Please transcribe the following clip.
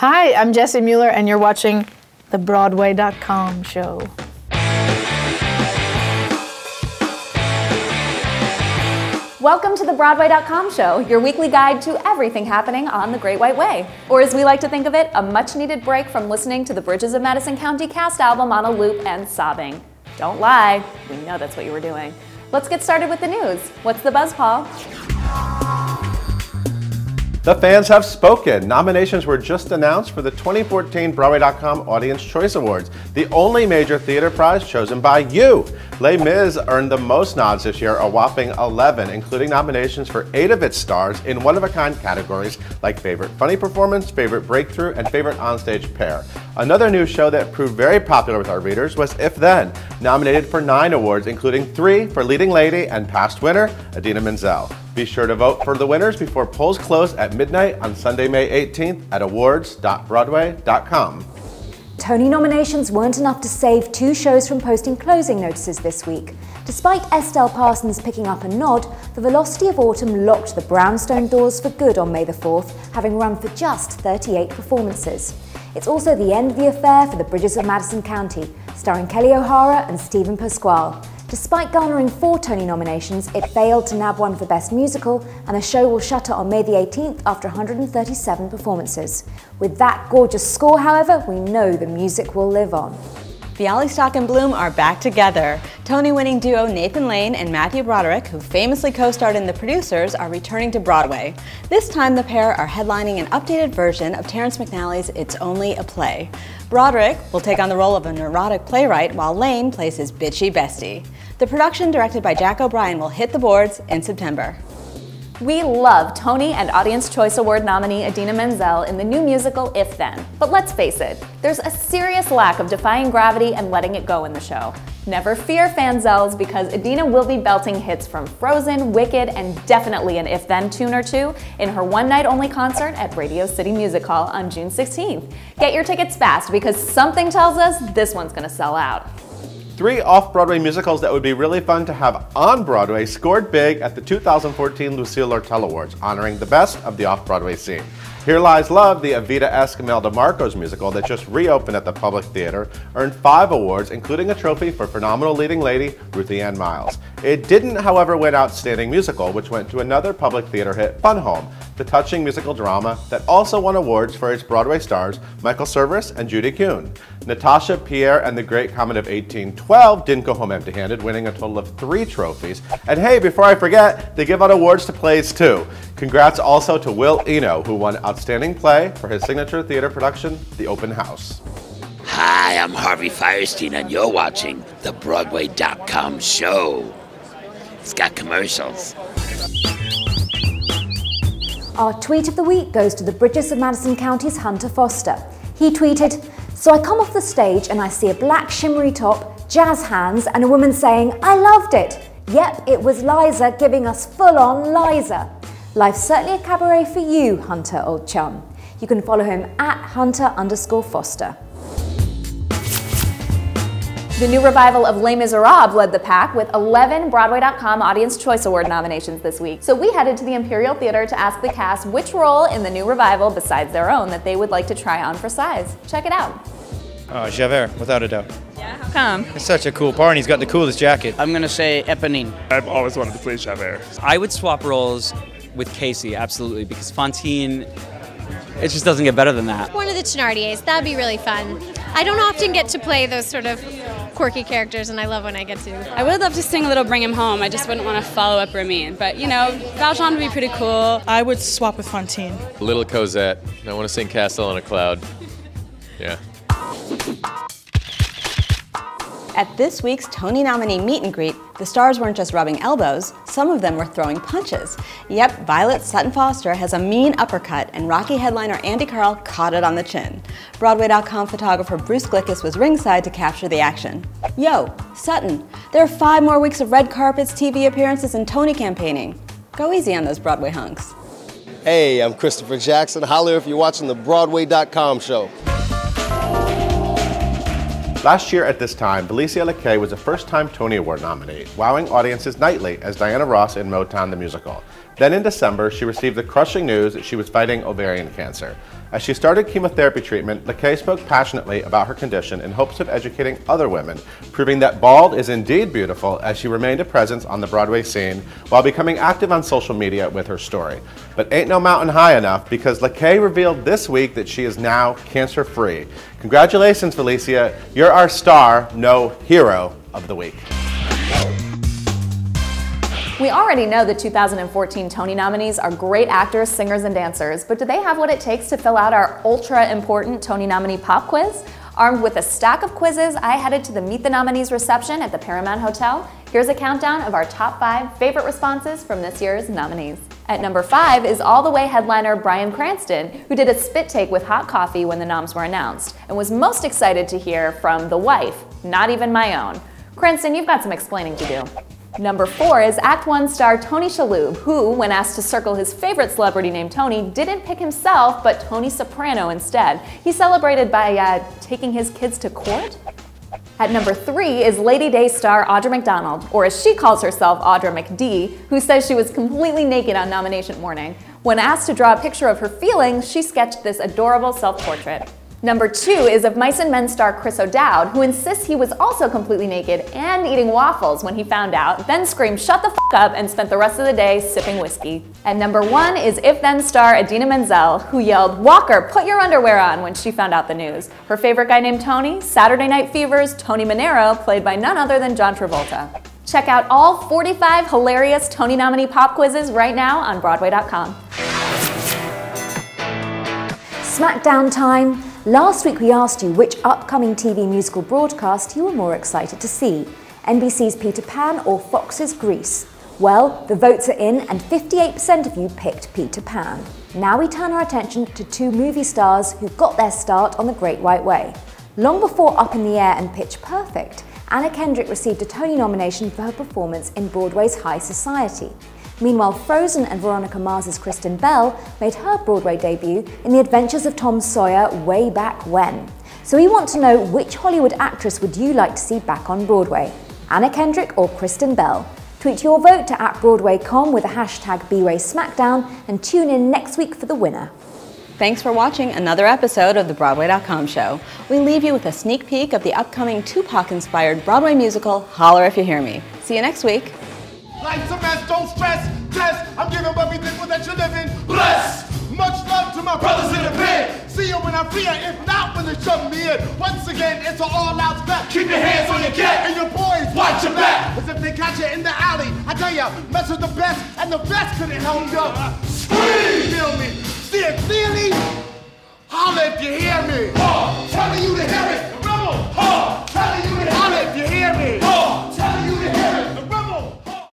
Hi, I'm Jessie Mueller, and you're watching the Broadway.com show. Welcome to the Broadway.com show, your weekly guide to everything happening on the Great White Way. Or as we like to think of it, a much-needed break from listening to the Bridges of Madison County cast album on a loop and sobbing. Don't lie, we know that's what you were doing. Let's get started with the news. What's the buzz, Paul? The fans have spoken. Nominations were just announced for the 2014 Broadway.com Audience Choice Awards, the only major theater prize chosen by you. Les Mis earned the most nods this year, a whopping 11, including nominations for 8 of its stars in one-of-a-kind categories like Favorite Funny Performance, Favorite Breakthrough, and Favorite Onstage Pair. Another new show that proved very popular with our readers was If Then, nominated for 9 awards, including 3 for Leading Lady and past winner, Idina Menzel. Be sure to vote for the winners before polls close at midnight on Sunday, May 18th at awards.broadway.com. Tony nominations weren't enough to save 2 shows from posting closing notices this week. Despite Estelle Parsons picking up a nod, the Velocity of Autumn locked the brownstone doors for good on May the 4th, having run for just 38 performances. It's also the end of the affair for the Bridges of Madison County, starring Kelly O'Hara and Stephen Pasquale. Despite garnering 4 Tony nominations, it failed to nab one for Best Musical, and the show will shutter on May the 18th after 137 performances. With that gorgeous score, however, we know the music will live on. Bialystock and Bloom are back together. Tony-winning duo Nathan Lane and Matthew Broderick, who famously co-starred in The Producers, are returning to Broadway. This time the pair are headlining an updated version of Terrence McNally's It's Only a Play. Broderick will take on the role of a neurotic playwright, while Lane plays his bitchy bestie. The production, directed by Jack O'Brien, will hit the boards in September. We love Tony and Audience Choice Award nominee Idina Menzel in the new musical If Then. But let's face it, there's a serious lack of defying gravity and letting it go in the show. Never fear, fanzels, because Idina will be belting hits from Frozen, Wicked, and definitely an If Then tune or two in her one-night-only concert at Radio City Music Hall on June 16th. Get your tickets fast, because something tells us this one's gonna sell out. 3 off-Broadway musicals that would be really fun to have on Broadway scored big at the 2014 Lucille Lortel Awards, honoring the best of the off-Broadway scene. Here Lies Love, the Evita-esque Imelda Marcos musical that just reopened at the Public Theater, earned 5 awards, including a trophy for Phenomenal Leading Lady, Ruthie Ann Miles. It didn't, however, win Outstanding Musical, which went to another Public Theater hit, Fun Home, the touching musical drama that also won awards for its Broadway stars, Michael Cerveris and Judy Kuhn. Natasha, Pierre, and the Great Comet of 1812 didn't go home empty-handed, winning a total of 3 trophies. And hey, before I forget, they give out awards to plays too. Congrats also to Will Eno, who won Outstanding Play for his signature theater production, The Open House. Hi, I'm Harvey Fierstein, and you're watching the Broadway.com show. It's got commercials. Our tweet of the week goes to the Bridges of Madison County's Hunter Foster. He tweeted, "So I come off the stage and I see a black shimmery top, jazz hands, and a woman saying, 'I loved it.' Yep, it was Liza giving us full-on Liza. Life's certainly a cabaret for you, Hunter, old chum." You can follow him at Hunter_Foster. The new revival of Les Miserables led the pack with 11 Broadway.com Audience Choice Award nominations this week. So we headed to the Imperial Theater to ask the cast which role in the new revival, besides their own, that they would like to try on for size. Check it out. Javert, without a doubt. Yeah, how come? It's such a cool part, and he's got the coolest jacket. I'm gonna say Eponine. I've always wanted to play Javert. I would swap roles with Casey, absolutely, because Fantine, it just doesn't get better than that. One of the Thenardiers, that'd be really fun. I don't often get to play those sort of quirky characters, and I love when I get to. I would love to sing a little Bring Him Home. I just wouldn't want to follow up Ramin. But, you know, Valjean would be pretty cool. I would swap with Fantine. Little Cosette. I want to sing Castle on a Cloud. Yeah. At this week's Tony nominee meet and greet, the stars weren't just rubbing elbows, some of them were throwing punches. Yep, Violet Sutton Foster has a mean uppercut, and Rocky headliner Andy Karl caught it on the chin. Broadway.com photographer Bruce Glickus was ringside to capture the action. Yo, Sutton, there are 5 more weeks of red carpets, TV appearances, and Tony campaigning. Go easy on those Broadway hunks. Hey, I'm Christopher Jackson. Holler if you're watching the Broadway.com show. Last year at this time, Valisia LeKae was a first-time Tony Award nominee, wowing audiences nightly as Diana Ross in Motown the Musical. Then in December, she received the crushing news that she was fighting ovarian cancer. As she started chemotherapy treatment, LeKae spoke passionately about her condition in hopes of educating other women, proving that bald is indeed beautiful as she remained a presence on the Broadway scene while becoming active on social media with her story. But ain't no mountain high enough, because LeKae revealed this week that she is now cancer-free. Congratulations, Valisia. You're our star, no hero of the week. We already know the 2014 Tony nominees are great actors, singers, and dancers, but do they have what it takes to fill out our ultra-important Tony nominee pop quiz? Armed with a stack of quizzes, I headed to the Meet the Nominees reception at the Paramount Hotel. Here's a countdown of our top 5 favorite responses from this year's nominees. At number 5 is All the Way headliner Bryan Cranston, who did a spit take with hot coffee when the noms were announced, and was most excited to hear from the wife, Not Even My Own. Cranston, you've got some explaining to do. Number 4 is Act 1 star Tony Shalhoub, who, when asked to circle his favorite celebrity named Tony, didn't pick himself, but Tony Soprano instead. He celebrated by taking his kids to court. At number 3 is Lady Day star Audra McDonald, or as she calls herself, Audra McD, who says she was completely naked on nomination morning. When asked to draw a picture of her feelings, she sketched this adorable self-portrait. Number 2 is of Mice and Men star Chris O'Dowd, who insists he was also completely naked and eating waffles when he found out, then screamed "shut the f*** up" and spent the rest of the day sipping whiskey. And number 1 is If Then star Idina Menzel, who yelled, "Walker, put your underwear on," when she found out the news. Her favorite guy named Tony, Saturday Night Fever's Tony Manero, played by none other than John Travolta. Check out all 45 hilarious Tony nominee pop quizzes right now on Broadway.com. Smackdown time. Last week we asked you which upcoming TV musical broadcast you were more excited to see, NBC's Peter Pan or Fox's Grease. Well, the votes are in and 58% of you picked Peter Pan. Now we turn our attention to 2 movie stars who got their start on the Great White Way. Long before Up in the Air and Pitch Perfect, Anna Kendrick received a Tony nomination for her performance in Broadway's High Society. Meanwhile, Frozen and Veronica Mars's Kristen Bell made her Broadway debut in The Adventures of Tom Sawyer way back when. So we want to know, which Hollywood actress would you like to see back on Broadway? Anna Kendrick or Kristen Bell? Tweet your vote to @BroadwayCom with the hashtag #BWaySmackdown and tune in next week for the winner. Thanks for watching another episode of the Broadway.com show. We leave you with a sneak peek of the upcoming Tupac-inspired Broadway musical, Holler If You Hear Me. See you next week. Life's a mess, don't stress, test. I'm giving everything for that you're living. Bless. Much love to my brothers in the pit. See you when I free her, if not when they shove me in. Once again, it's an all-out spec. Keep your hands on your cat. And your boys, watch your back. As if they catch you in the alley. I tell ya, mess with the best, and the best couldn't help you. Scream! Feel me? See it clearly? Holler if you hear me.